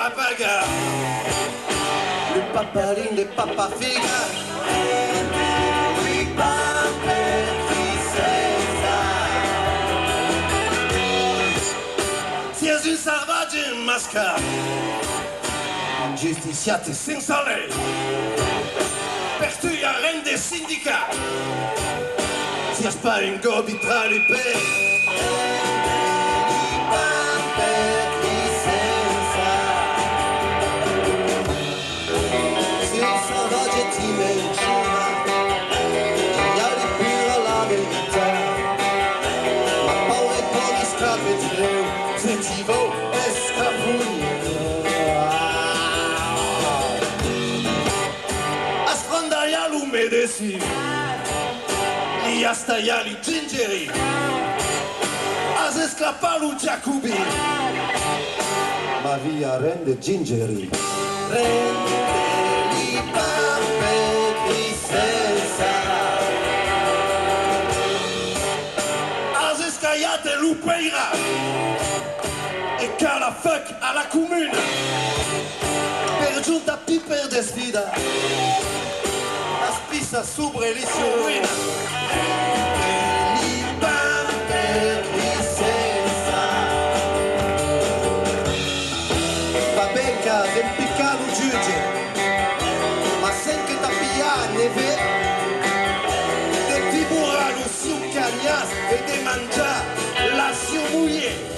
papaga, le papaline, le papafiga. Sias un salvaggio in masca, ingiustiziati senza lei, per tu a rende sindica, sias pas un gobi tra le pe. Sentivo escapulito a sfondare l'umedesi li astajali gingeri a scappalu Giacobi ma via rende gingeri rende li pape di senza a scagliate lupeira e cara fuck alla comune per giunta piper de sfida la spissa sopra e ruina li per licenza va becca del piccano giuge ma senza tapigliare ve del tiburano su cagnas e de mangiare la sua moglie